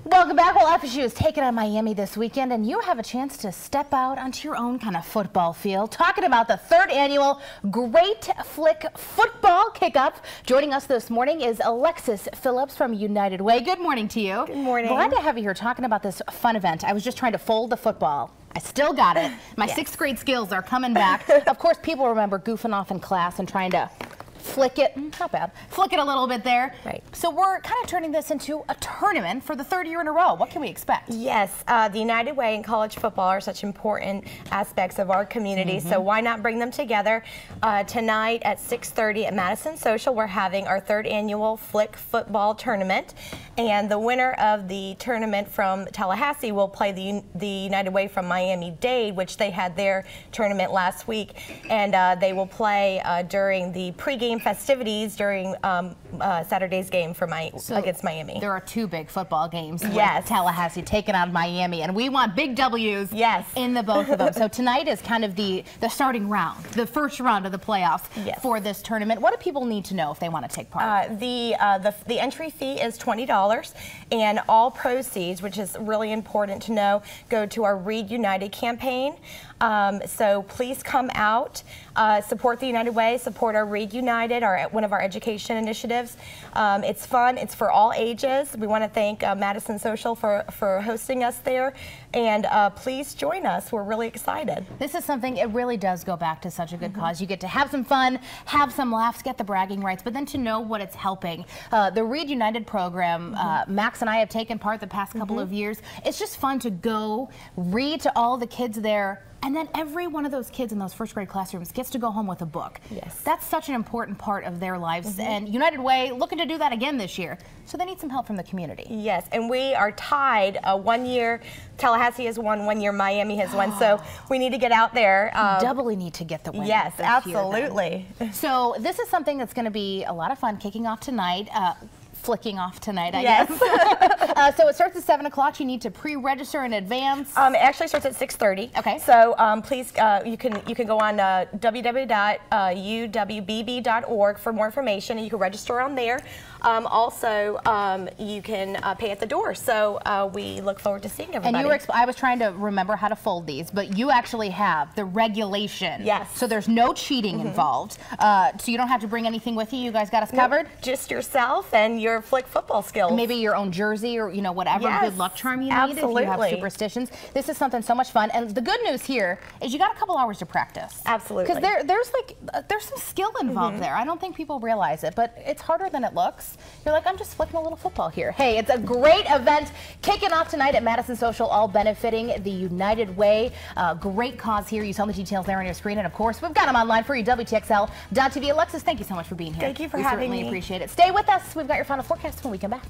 Welcome back. Well, FSU is taking on Miami this weekend, and you have a chance to step out onto your own kind of football field. Talking about the third annual Great Flick Football Kickoff. Joining us this morning is Alexis Phillips from United Way. Good morning to you. Good morning. Glad to have you here talking about this fun event. I was just trying to fold the football. I still got it. My sixth grade skills are coming back. Of course, people remember goofing off in class and trying to flick it, not bad, flick it a little bit there. Right. So we're kind of turning this into a tournament for the third year in a row. What can we expect? Yes, the United Way and college football are such important aspects of our community, so why not bring them together? Tonight at 6:30 at Madison Social, we're having our third annual Flick Football Tournament, and the winner of the tournament from Tallahassee will play the United Way from Miami-Dade, which they had their tournament last week, and they will play during the pregame festivities during Saturday's game for against Miami. There are two big football games. Yes. With Tallahassee taking on Miami, and we want big W's in the both of them. So tonight is kind of the starting round, the first round of the playoffs for this tournament. What do people need to know if they want to take part? The entry fee is $20, and all proceeds, which is really important to know, go to our Read United campaign. So please come out, support the United Way, support our Read United, one of our education initiatives. It's fun. It's for all ages. We want to thank Madison Social for hosting us there, and please join us. We're really excited. This is something, it really does go back to such a good cause. You get to have some fun, have some laughs, get the bragging rights, but then to know what it's helping. The Read United program, Max and I have taken part the past couple of years. It's just fun to go read to all the kids there. And then every one of those kids in those first grade classrooms gets to go home with a book. Yes. That's such an important part of their lives. And United Way looking to do that again this year. So they need some help from the community. Yes, and we are tied 1 year. Tallahassee has won 1 year, Miami has won. So we need to get out there. Doubly need to get the win. Yes, absolutely. So this is something that's going to be a lot of fun kicking off tonight. Flicking off tonight, I guess. So it starts at 7 o'clock. You need to pre-register in advance. It actually starts at 6:30. Okay. So please, you can go on www.uwbb.org for more information, and you can register on there. Also, you can pay at the door. So we look forward to seeing everybody. And you were I was trying to remember how to fold these, but you actually have the regulation. Yes. So there's no cheating involved. So you don't have to bring anything with you. You guys got us covered. Just yourself and your Flick football skills. Maybe your own jersey or whatever good luck charm you need if you have superstitions. This is something so much fun. And the good news here is you got a couple hours to practice. Absolutely. Because there's some skill involved there. I don't think people realize it, but it's harder than it looks. You're like, I'm just flicking a little football here. Hey, it's a great event kicking off tonight at Madison Social, all benefiting the United Way. Great cause here. You saw the details there on your screen. And of course, we've got them online for you, WTXL.tv. Alexis, thank you so much for being here. Thank you for having me. We certainly appreciate it. Stay with us. We've got your final forecast when we come back.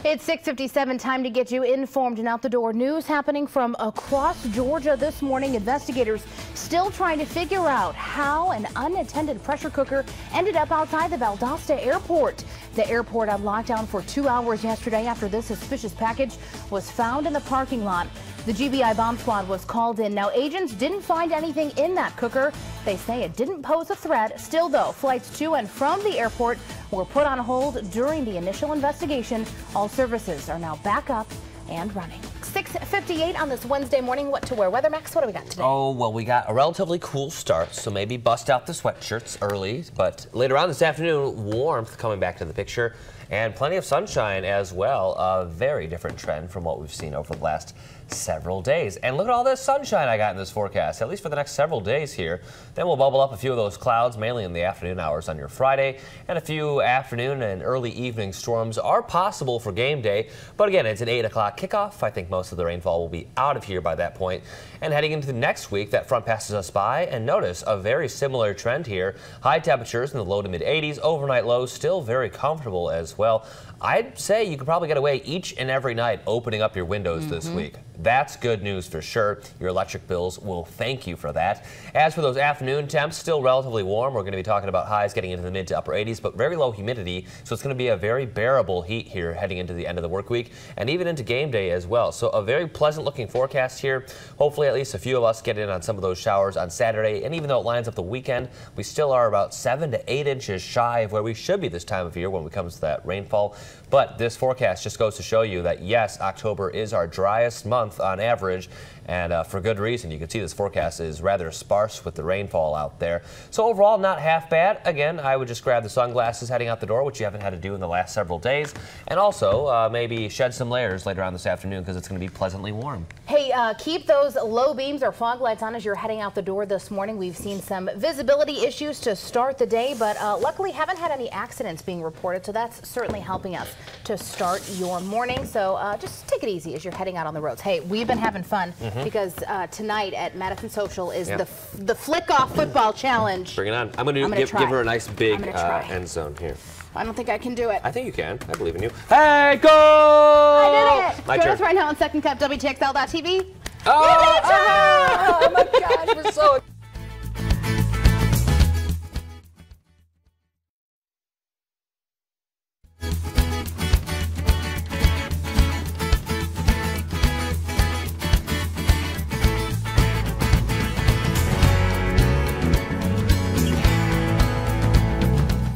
It's 6:57, time to get you informed and out the door. News happening from across Georgia this morning. Investigators still trying to figure out how an unattended pressure cooker ended up outside the Valdosta airport. The airport on lockdown for 2 hours yesterday after this suspicious package was found in the parking lot. The GBI bomb squad was called in. Now, agents didn't find anything in that cooker. They say it didn't pose a threat. Still, though, flights to and from the airport were put on hold during the initial investigation. All services are now back up and running. 6:58 on this Wednesday morning. What to wear? Weather Max, what do we got today? Oh, well, we got a relatively cool start, so maybe bust out the sweatshirts early. But later on this afternoon, warmth coming back to the picture and plenty of sunshine as well. A very different trend from what we've seen over the last several days. And look at all this sunshine I got in this forecast, at least for the next several days here. Then we'll bubble up a few of those clouds, mainly in the afternoon hours on your Friday, and a few afternoon and early evening storms are possible for game day. But again, it's an 8 o'clock kickoff. I think most of the rainfall will be out of here by that point. And heading into the next week, that front passes us by, and notice a very similar trend here. High temperatures in the low to mid 80s, overnight lows still very comfortable as well. I'd say you could probably get away each and every night opening up your windows this week. That's good news for sure. Your electric bills will thank you for that. As for those afternoon temps, still relatively warm. We're going to be talking about highs getting into the mid to upper 80s, but very low humidity. So it's going to be a very bearable heat here heading into the end of the work week and even into game day as well. So a very pleasant looking forecast here. Hopefully at least a few of us get in on some of those showers on Saturday. And even though it lines up the weekend, we still are about 7 to 8 inches shy of where we should be this time of year when it comes to that rainfall. But this forecast just goes to show you that, yes, October is our driest month on average, and for good reason. You can see this forecast is rather sparse with the rainfall out there. So overall, not half bad. Again, I would just grab the sunglasses heading out the door, which you haven't had to do in the last several days, and also maybe shed some layers later on this afternoon because it's going to be pleasantly warm. Hey, keep those low beams or fog lights on as you're heading out the door this morning. We've seen some visibility issues to start the day, but luckily haven't had any accidents being reported, so that's certainly helping us to start your morning. So just take it easy as you're heading out on the roads. Hey, we've been having fun because tonight at Madison Social is the Flick Off Football Challenge. Bring it on. I'm going to give her a nice big end zone here. I don't think I can do it. I think you can. I believe in you. Hey, go! I did it! My Join turn. us right now on Second Cup, WTXL.TV. Oh my gosh, we're so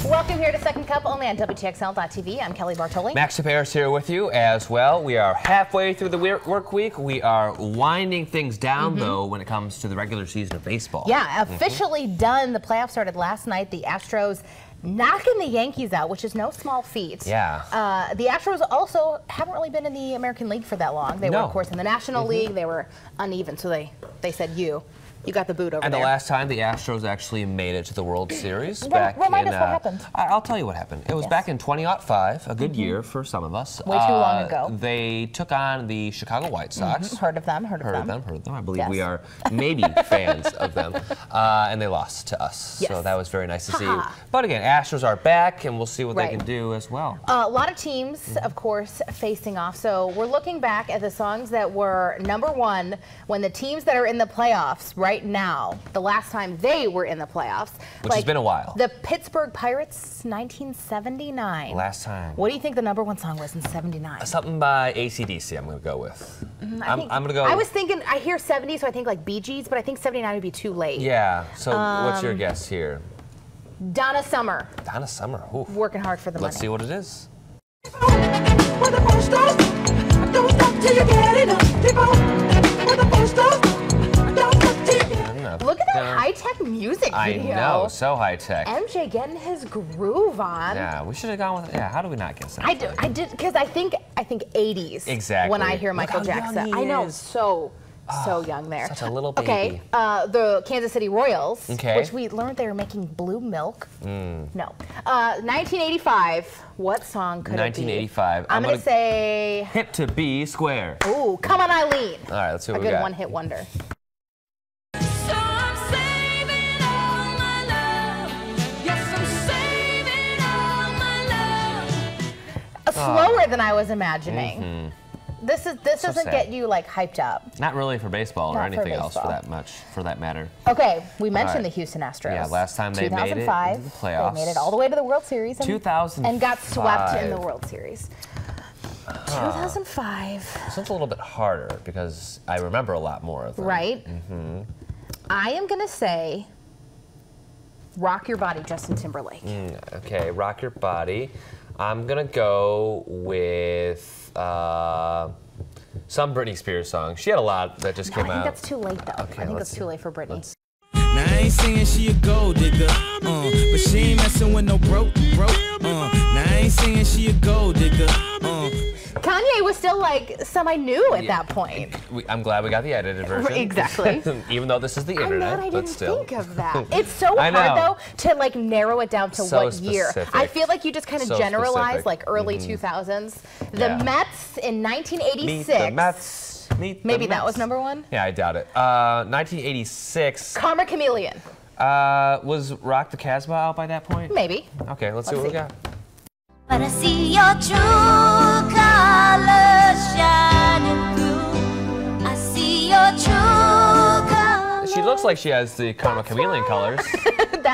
Welcome here to Second Cup, only on WTXL.TV. I'm Kelly Bartoli. Max Taperas here with you as well. We are halfway through the work week. We are winding things down, though, when it comes to the regular season of baseball. Yeah, officially done. The playoffs started last night. The Astros knocking the Yankees out, which is no small feat. Yeah. The Astros also haven't really been in the American League for that long. They were, of course, in the National League. They were uneven, so they said you got the boot over there. And the last time the Astros actually made it to the World Series Remind us what happened. I'll tell you what happened. It was back in 2005, a good year for some of us. Way too long ago. They took on the Chicago White Sox. Heard of them, heard of them. Heard of them. I believe we are maybe fans of them. And they lost to us. Yes. So that was very nice to see. But again, Astros are back, and we'll see what they can do as well. A lot of teams, of course, facing off. So we're looking back at the songs that were #1 when the teams that are in the playoffs right now, the last time they were in the playoffs. Which has been a while. The Pittsburgh Pirates, 1979. Last time. What do you think the #1 song was in 79? Something by AC/DC I'm going to go with. I'm going to go. I was thinking, I hear 70, so I think like Bee Gees, but I think 79 would be too late. Yeah, so what's your guess here? Donna Summer. Donna Summer. Ooh. Working hard for the money. Let's see what it is. Look at that high-tech music video. I know, so high-tech. MJ getting his groove on. Yeah, we should have gone with. Yeah, how do we not guess that? I did because I think 80s. Exactly. When I hear Michael Jackson, I know, so young there. Such a little baby. Okay, the Kansas City Royals, Okay. which we learned they were making blue milk. No. 1985. What song could it be? 1985. I'm gonna say. Hip to be square. Ooh, Come On Eileen. All right, let's see what A we good got. one-hit wonder. slower than I was imagining. This doesn't sad. get you like hyped up. Not really for baseball or Not for anything else baseball. for that matter. Okay, we mentioned right. the Houston Astros. Yeah, last time they made it into 2005. the playoffs. They made it all the way to the World Series. And, 2005. and got swept in the World Series. 2005. This one's a little bit harder because I remember a lot more of them. Right? I am going to say Rock Your Body, Justin Timberlake. Okay, Rock Your Body. I'm going to go with some Britney Spears song. She had a lot that just came I think out. that's too late, though. Okay, I think let's that's too late for Britney. Now I ain't saying she a gold digger, but she ain't messing with no broke. Now I ain't saying she a gold digger, Kanye was still like semi-new at that point. I'm glad we got the edited version. Exactly. Even though this is the I'm internet, glad I but didn't still. think of that. It's so I hard know. though to like narrow it down to So what year. specific. I feel like you just kind of So generalize specific. like early 2000s. The Yeah. Mets in 1986. Meet the Mets. Meet the Maybe that Mets. was number one. Yeah, I doubt it. 1986. Karma Chameleon. Was Rock the Casbah out by that point? Maybe. Okay, let's see what we got. But I see your true colors shining through. I see your true colors. She looks like she has the Karma Chameleon colors.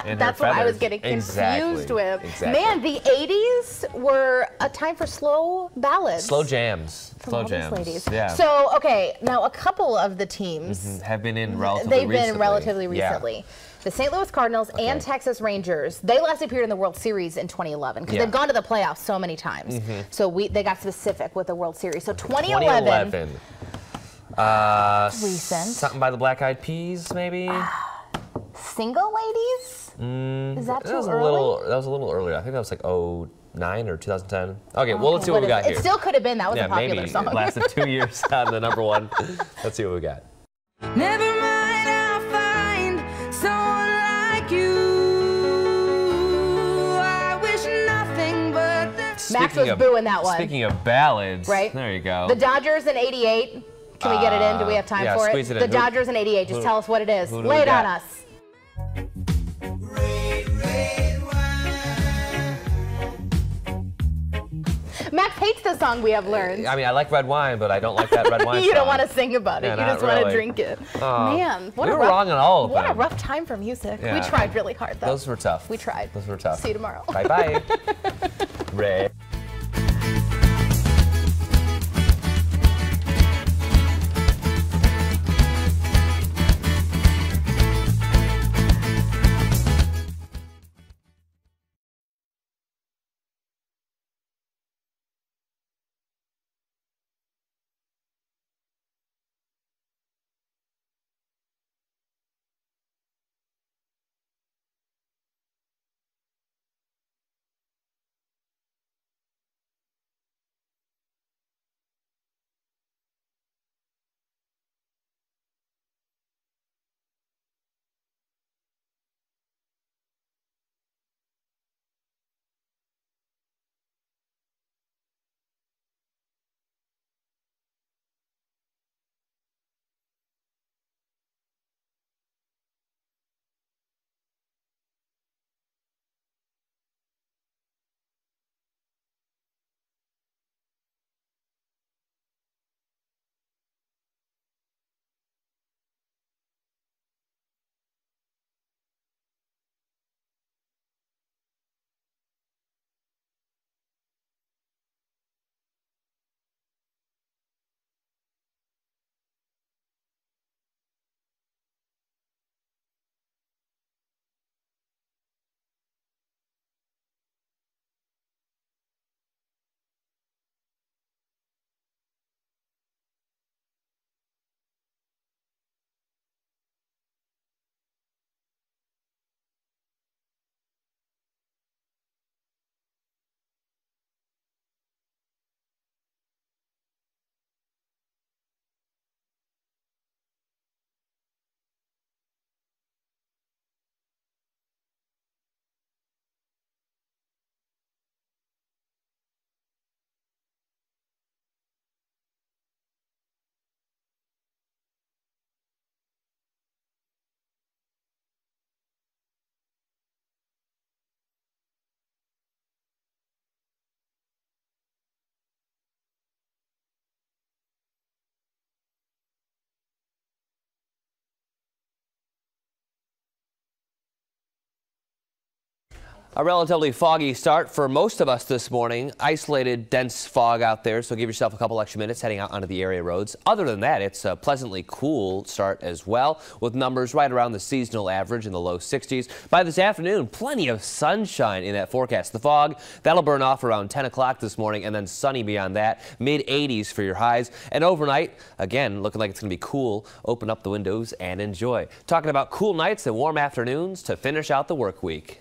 And That's her what I was feathers. getting confused Exactly. with. Exactly. Man, the 80s were a time for slow ballads. Slow jams. from Slow all these jams. ladies. Yeah. So, okay, now a couple of the teams, have been in relatively they've recently. been relatively Yeah. recently. The St. Louis Cardinals and Texas Rangers, they last appeared in the World Series in 2011 because Yeah. they've gone to the playoffs so many times. So they got specific with the World Series. So 2011. Recent. Something by the Black Eyed Peas, maybe? Single ladies? Is that too was early? that was a little earlier. I think that was like 09 or 2010. Okay, well, let's see what we got It here. still could have been. That was Yeah, a popular maybe. song. It lasted 2 years on the number one. Let's see what we got. Never mind, I'll find someone like you. I wish nothing but the Max was booing that one. Speaking of ballads, Right? there you go. The Dodgers in 88. Can we get it in? Do we have time yeah, for squeeze it in. The Who- Dodgers in 88. Just who- tell us what it is. who do Lay we it on got? us. Max hates the song we have learned. I mean, I like red wine, but I don't like that red wine You don't song. want to sing about it. Yeah, you not just want to really. drink it. Oh, Man, what we a were rough, wrong on all of what a them. rough time for music. Yeah. We tried really hard, though. Those were tough. We tried. Those were tough. See you tomorrow. Bye-bye. Ray. A relatively foggy start for most of us this morning. Isolated, dense fog out there, so give yourself a couple extra minutes heading out onto the area roads. Other than that, it's a pleasantly cool start as well, with numbers right around the seasonal average in the low 60s. By this afternoon, plenty of sunshine in that forecast. The fog, that'll burn off around 10 o'clock this morning, and then sunny beyond that. Mid-80s for your highs. And overnight, again, looking like it's going to be cool. Open up the windows and enjoy. Talking about cool nights and warm afternoons to finish out the work week.